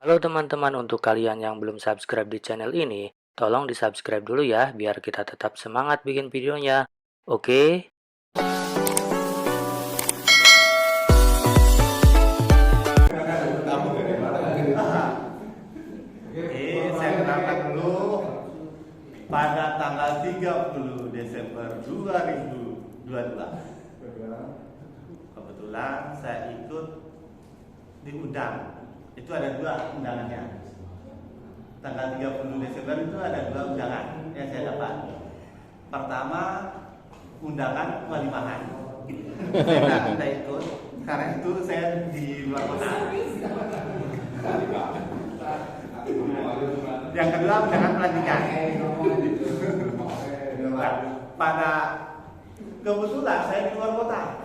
Halo teman-teman, untuk kalian yang belum subscribe di channel ini, tolong di subscribe dulu ya, biar kita tetap semangat bikin videonya. Oke? Saya kenalkan dulu. Pada tanggal 30 Desember 2022, kebetulan saya ikut diundang. Itu ada dua undangannya. Tanggal 30 Desember itu ada dua undangan yang saya dapat. Pertama, undangan walimahan. Saya tidak ikut karena itu saya di luar kota. Yang kedua, undangan pelantikan. Pada kebetulan saya di luar kota,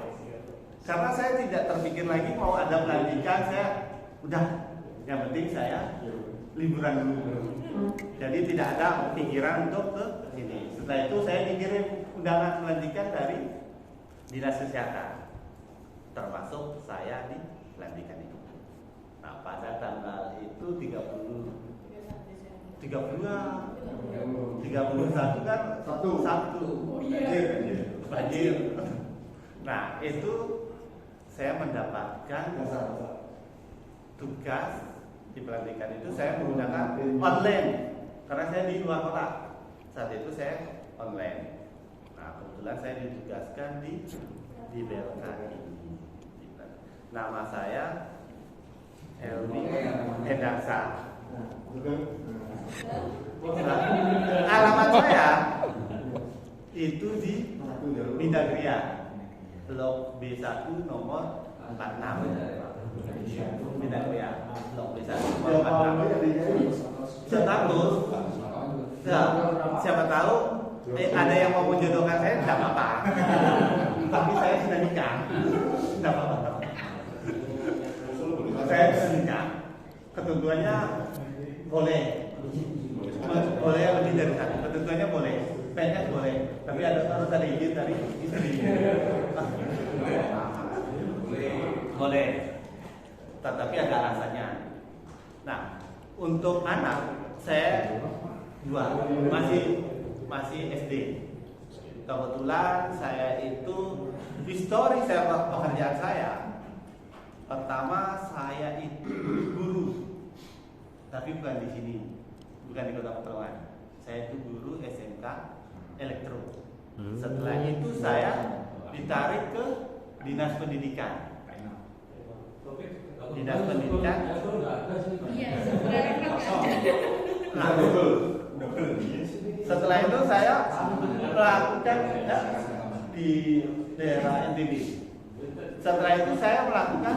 karena saya tidak terpikir lagi mau ada pelantikan. Saya udah, yang penting saya liburan dulu. Jadi tidak ada pikiran untuk ke sini. Setelah itu saya dikirim undangan pelantikan dari Dinas Kesehatan, termasuk saya di pelantikan itu. Nah, pada tanggal itu 31 kan Sabtu. Banjir. Nah, itu saya mendapatkan tugas di pelantikan itu. Saya menggunakan online karena saya di luar kota. Saat itu saya online. Nah, kebetulan saya ditugaskan di BLKI. Nama saya Helmi Hendaksa. Alamat saya itu di Mindagria, Blok B1 nomor 46. Mindagria, Blok B1 nomor 46. Status, siapa tahu ada yang mau menjodohkan saya, tidak apa-apa. Tapi saya sudah nikah, tidak apa-apa. Saya sudah nikah. Ketentuannya boleh lebih dari satu. Ketentuannya boleh, PNS boleh, tapi harus ada izin dari istri. Boleh, tetapi ada alasannya. Nah, untuk anak saya dua, masih SD. Kebetulan saya itu histori saya pekerjaan saya. Pertama, saya itu guru, tapi bukan di sini, bukan di Kota Pekalongan. Saya itu guru SMK Elektro. Setelah itu saya ditarik ke Dinas Pendidikan. Dinas Pendidikan. Nah, setelah itu saya melakukan di daerah NTB. Setelah itu saya melakukan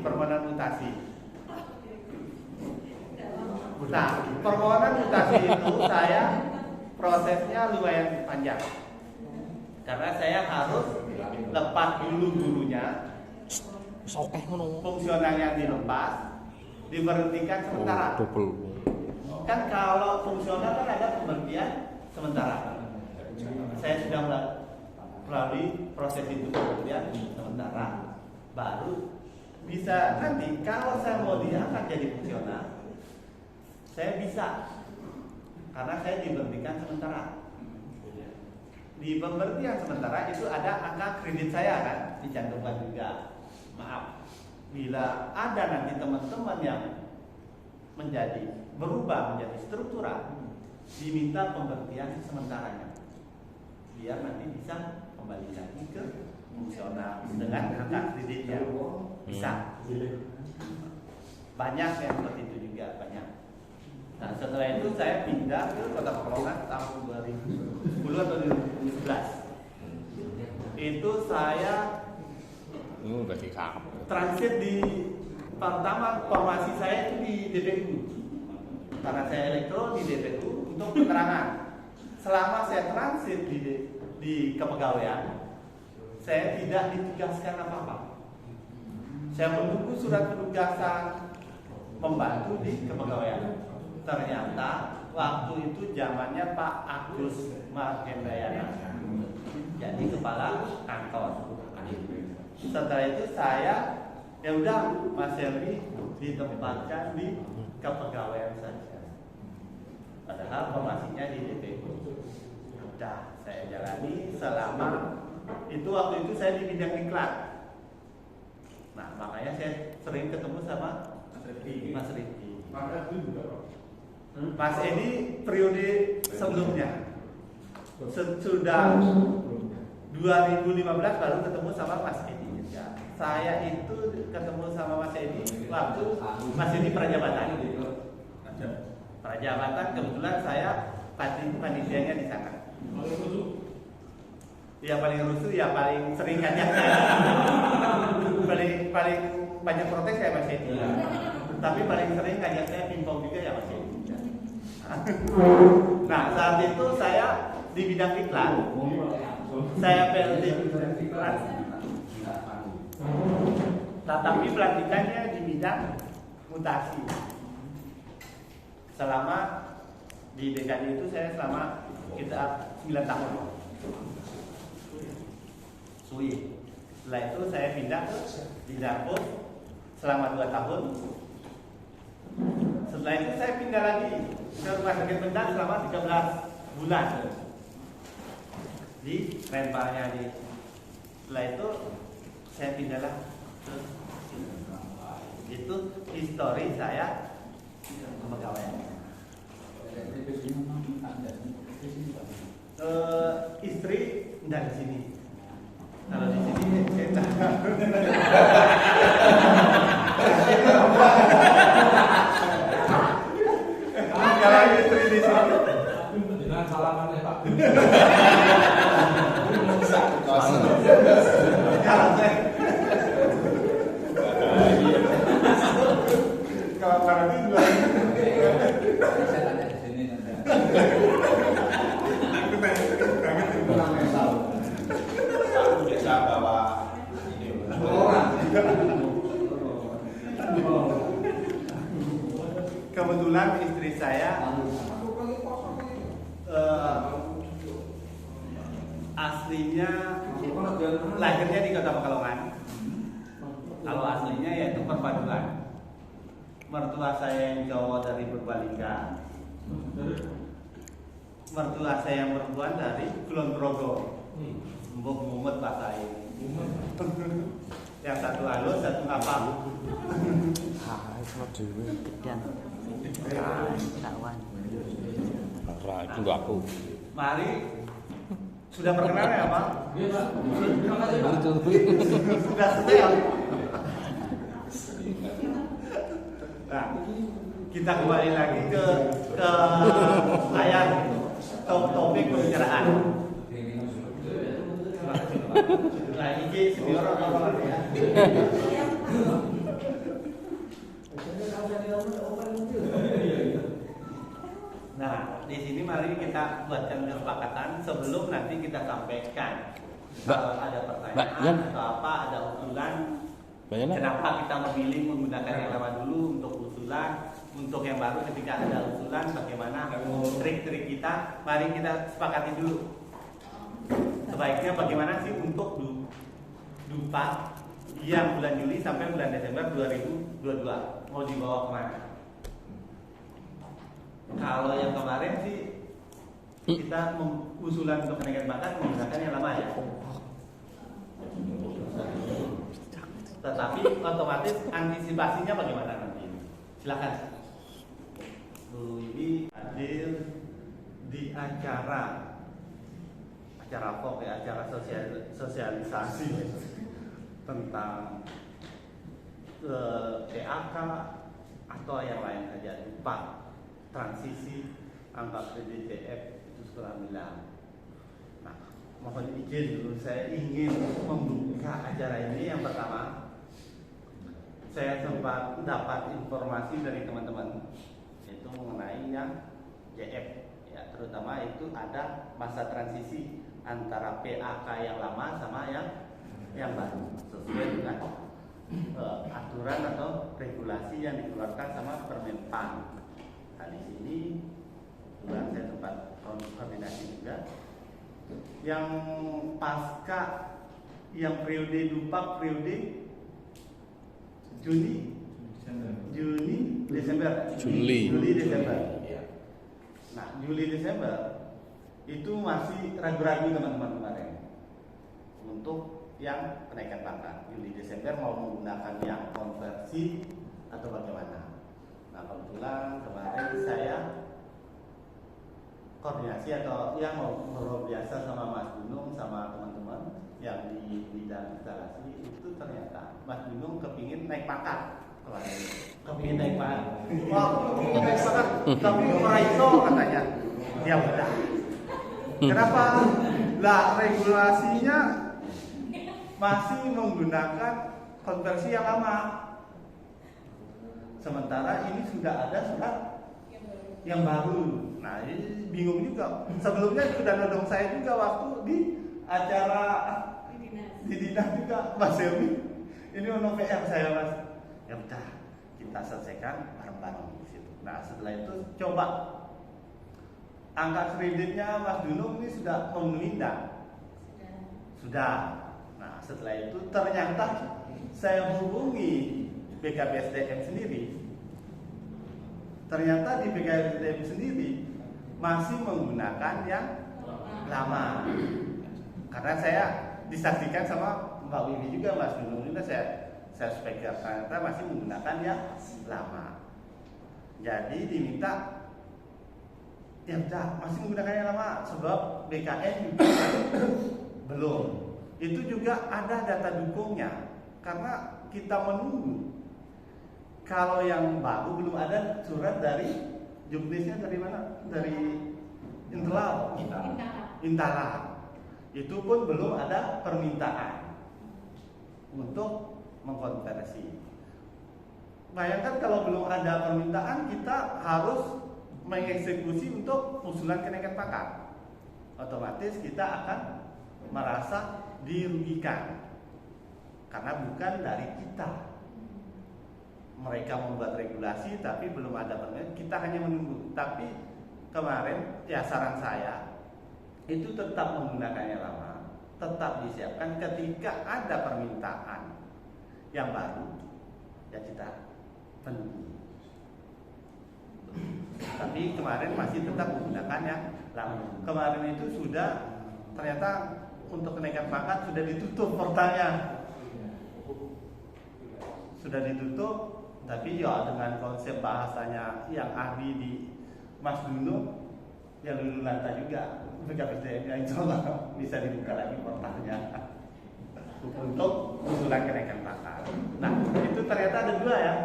permohonan mutasi. Nah, permohonan mutasi itu saya prosesnya lumayan panjang, karena saya harus lepas dulu gurunya, fungsionalnya dilepas, diberhentikan sementara. Kan kalau fungsional kan ada pemberhentian sementara. Saya sudah melalui proses itu, pemberhentian sementara, baru bisa nanti kalau saya mau diangkat jadi fungsional, saya bisa, karena saya diberhentikan sementara. Di pemberhentian sementara itu ada angka kredit saya kan dicantumkan juga. Maaf, bila ada nanti teman-teman yang berubah menjadi struktural, diminta pemberhentian sementaranya, biar nanti bisa kembali lagi ke fungsional dengan angka kreditnya. Bisa. Banyak yang seperti itu juga, banyak. Nah, setelah itu saya pindah ke Kota Pekalongan tahun 2010 atau 2011. Itu saya transit di pertama formasi saya itu di DPU. Karena saya elektro di DPU untuk keterangan. Selama saya transit di kepegawaian, saya tidak ditugaskan apa-apa. Saya menunggu surat penugasan membantu di kepegawaian. Ternyata waktu itu zamannya Pak Agus Margendayana jadi kepala kantor. Setelah itu saya Ya udah, Mas Helmi ditempatkan di kepegawaian saja. Padahal formasinya di DPO. Udah, saya jalani selama itu, waktu itu saya di bidang iklan. Nah, makanya saya sering ketemu sama Mas Rifki. Mas Edi periode sebelumnya. Sudah 2015 baru ketemu sama Mas Edi. Ya, saya itu ketemu sama Mas Edi waktu Mas Edi prajabatan. Prajabatan kebetulan saya panitianya di sana. Ya paling rusuh, ya paling sering ngajak. paling banyak protes ya Mas Edi. Tapi paling sering ngajak saya pingpong juga ya Mas Edi. Nah, saat itu saya di bidang iklan. Saya PLT iklan. Tetapi pelantikannya di bidang mutasi. Selama di DKD itu saya selama kita 9 tahun. Sui. Setelah itu saya pindah ke Dinarko selama 2 tahun. Setelah itu saya pindah lagi ke Rumah Sakit Bendang selama 13 bulan di Renparnya di. Setelah itu saya pindahlah ke itu histori saya kepegawaian. Istri enggak di sini. Kalau di sini saya enggak. Kalau istri di sini. Jangan salaman ya Pak. Kalau saya kalau itu dua. Saya tanya di sini nanti. Aku biasa bawa ini orang. Kebetulan istri saya aslinya lahirnya di Kota Pekalongan. Kalau aslinya yaitu perpaduan. Mertua saya yang cowok dari Purbalingga, mertua saya yang perempuan dari Kulon Progo. Mbok mumet bahasa ini. Yang satu halus, satu ngapal. Itu enggak aku. Mari, sudah perkenalan ya Pak? Sudah setel. Nah, kita kembali lagi ke ayat topik pembicaraan. Nah, ini senior apa lagi ya? Nah, di sini mari kita buatkan kesepakatan sebelum nanti kita sampaikan. Kalau ada pertanyaan atau apa, ada usulan. Kenapa kita memilih menggunakan yang lama dulu untuk usulan, untuk yang baru ketika ada usulan bagaimana trik-trik kita, mari kita sepakati dulu. Sebaiknya bagaimana sih untuk dupa yang bulan Juli sampai bulan Desember 2022 mau dibawa kemana? Kalau yang kemarin sih kita usulan untuk kenaikan pangkat menggunakan yang lama ya. Tetapi otomatis antisipasinya bagaimana nanti? Silakan. Bu Wibi hadir di acara sosialisasi tentang PAK atau yang lain saja, upah transisi angka PDJF itu sekolah bilang. Nah, mohon izin dulu, saya ingin membuka acara ini. Yang pertama, saya sempat dapat informasi dari teman-teman itu mengenai yang JF ya, terutama itu ada masa transisi antara PAK yang lama sama yang baru sesuai dengan aturan atau regulasi yang dikeluarkan sama Permenpan. Nah, di sini juga saya sempat koordinasi juga yang pasca yang periode dupa periode Juli Desember. Nah, Juli Desember itu masih ragu-ragu teman-teman kemarin untuk yang kenaikan pangkat. Juli Desember mau menggunakan yang konversi atau bagaimana. Nah, kebetulan kemarin saya koordinasi atau yang ngobrol biasa sama Mas Gunung sama teman-teman yang di bidang instalasi itu, ternyata Mas Gunung kepingin naik pangkat. Kepingin naik pangkat. Wah, kepingin naik pangkat, tapi Raiso katanya. Ya udah. Kenapa? Lah, regulasinya masih menggunakan konversi yang lama. Sementara ini sudah ada surat yang baru. Nah, ini bingung juga. Sebelumnya sudah nodong saya juga waktu di acara di dinas juga, Mas Helmi. Ini ono PR saya, Mas. Ya udah, kita selesaikan bareng-bareng di situ. Nah, setelah itu coba angka kreditnya Mas Dunung ini sudah memenuhi enggak? Sudah. Nah, setelah itu ternyata saya hubungi BKPSDM sendiri. Ternyata di BKPSDM sendiri masih menggunakan yang lama. Karena saya disaksikan sama Mbak Wiwi juga, Mas Dunung ini saya speaker, ternyata masih menggunakan yang lama. Jadi diminta ya udah masih menggunakan yang lama sebab BKN juga belum. Itu juga ada data dukungnya karena kita menunggu. Kalau yang baru belum ada surat dari juknisnya dari mana? Dari Intala. Itu pun belum ada permintaan untuk mengkonversi. Bayangkan kalau belum ada permintaan, kita harus mengeksekusi untuk usulan kenaikan pangkat. Otomatis kita akan merasa dirugikan karena bukan dari kita. Mereka membuat regulasi tapi belum ada permintaan, kita hanya menunggu. Tapi kemarin ya saran saya itu tetap menggunakan yang lama, tetap disiapkan ketika ada permintaan yang baru ya kita penuhi. Tapi kemarin masih tetap menggunakan yang lama. Kemarin itu sudah ternyata untuk kenaikan pangkat sudah ditutup portalnya. Sudah ditutup, tapi ya dengan konsep bahasanya yang ahli di Mas Dunung yang lulu lantai juga BKPSDM-nya insya Allah bisa dibuka lagi portalnya untuk usulan kenaikan pangkat. Nah, itu ternyata ada dua ya,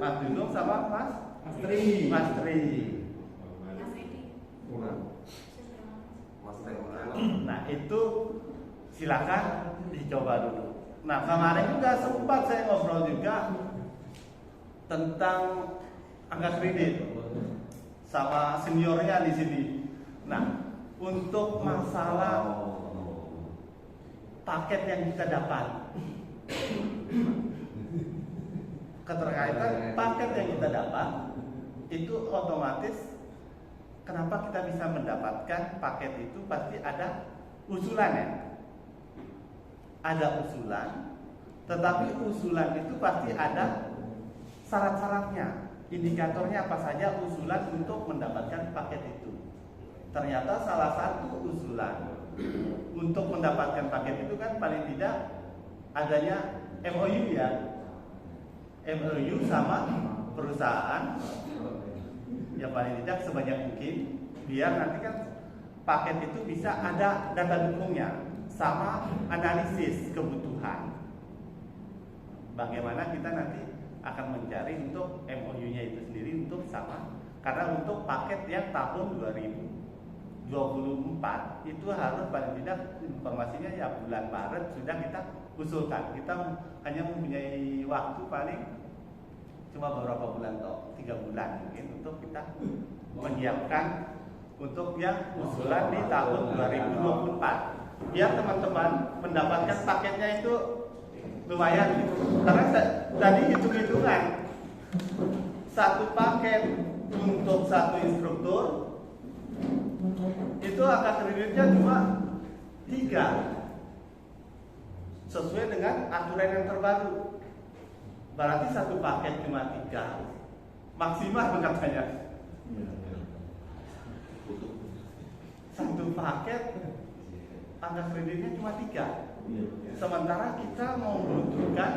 Mas Dunung sama Mas Tri. Nah, itu silakan dicoba dulu. Nah, kemarin juga sempat saya ngobrol juga tentang angka kredit sama seniornya di sini. Nah, untuk masalah paket yang kita dapat, keterkaitan paket yang kita dapat itu otomatis kenapa kita bisa mendapatkan paket itu pasti ada usulan ya. Ada usulan, tetapi usulan itu pasti ada syarat-syaratnya, indikatornya apa saja usulan untuk mendapatkan paket itu. Ternyata salah satu usulan untuk mendapatkan paket itu kan paling tidak adanya MOU ya, MOU sama perusahaan yang paling tidak sebanyak mungkin biar nanti kan paket itu bisa ada data dukungnya sama analisis kebutuhan. Bagaimana kita nanti akan mencari untuk MOU-nya itu sendiri untuk sama, karena untuk paket yang tahun 2024 itu harus paling tidak informasinya ya bulan Maret sudah kita usulkan. Kita hanya mempunyai waktu paling cuma beberapa bulan toh, 3 bulan mungkin untuk kita menyiapkan untuk yang usulan di tahun 2024. Biar teman-teman mendapatkan paketnya itu lumayan gitu. Karena tadi hitung-hitungan satu paket untuk satu instruktur itu angka kreditnya cuma 3. sesuai dengan aturan yang terbaru. Berarti satu paket cuma 3 maksimal katanya. Satu paket angka kreditnya cuma 3. Sementara kita membutuhkan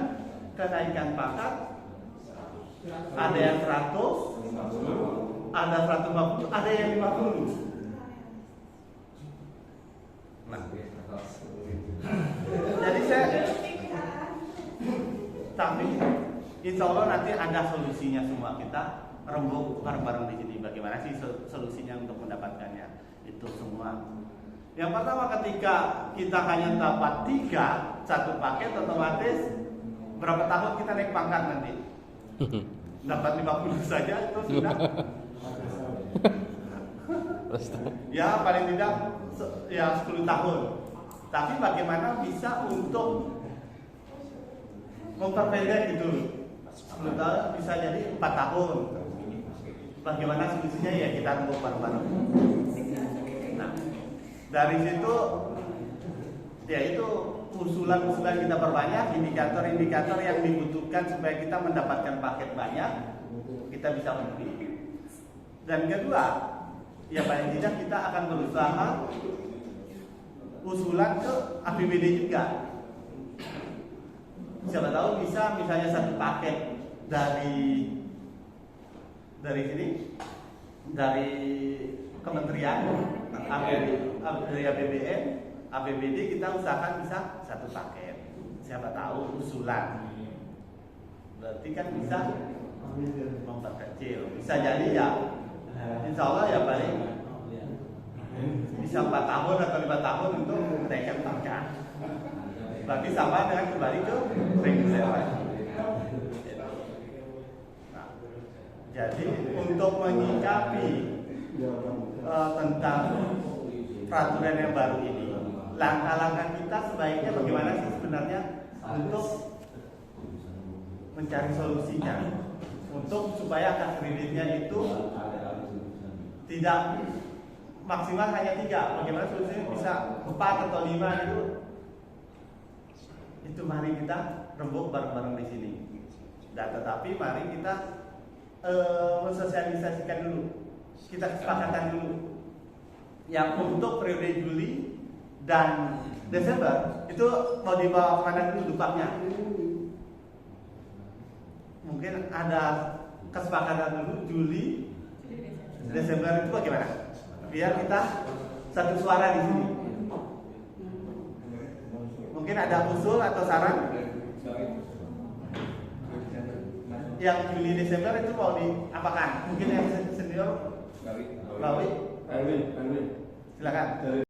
kenaikan pangkat ada yang 100, ada 150, ada yang 50. Nah, jadi tapi insya Allah nanti ada solusinya semua. Kita rembuk bareng-bareng di sini. Bagaimana sih solusinya untuk mendapatkannya itu semua? Yang pertama, ketika kita hanya dapat 3 satu paket, otomatis berapa tahun kita naik pangkat nanti? Dapat 50 saja itu sudah. Ya paling tidak ya 10 tahun. Tapi bagaimana bisa untuk memperpendek gitu? 10 tahun bisa jadi 4 tahun. Bagaimana solusinya? Ya kita rembuk bareng-bareng. Nah, dari situ ya itu usulan-usulan kita perbanyak, indikator-indikator yang dibutuhkan supaya kita mendapatkan paket banyak, kita bisa memenuhi. Dan kedua, ya paling tidak kita akan berusaha usulan ke APBD juga. Siapa tahu bisa misalnya satu paket dari sini, dari kementerian, dari APBN, APBD kita usahakan bisa satu paket. Siapa tahu usulan. Berarti kan bisa memperkecil. Bisa jadi ya, insya Allah ya paling bisa 4 tahun atau 5 tahun untuk menaikkan pangkat. Berarti sama dengan kembali ke reguler. Nah, jadi untuk menyikapi tentang peraturan yang baru ini, langkah-langkah kita sebaiknya bagaimana sih sebenarnya untuk mencari solusinya, untuk supaya angka kreditnya itu tidak maksimal hanya 3. Bagaimana solusinya bisa 4 atau 5 itu mari kita rembuk bareng-bareng di sini. Dan tetapi mari kita mensosialisasikan dulu, kita kesepakatan dulu yang untuk periode Juli dan Desember itu mau dibawa kemana dulu dupaknya. Mungkin ada kesepakatan dulu Juli, Desember itu bagaimana? Biar kita satu suara di sini. Mungkin ada usul atau saran yang Juli Desember itu mau diapakan? Mungkin yang senior, Rawi, silakan.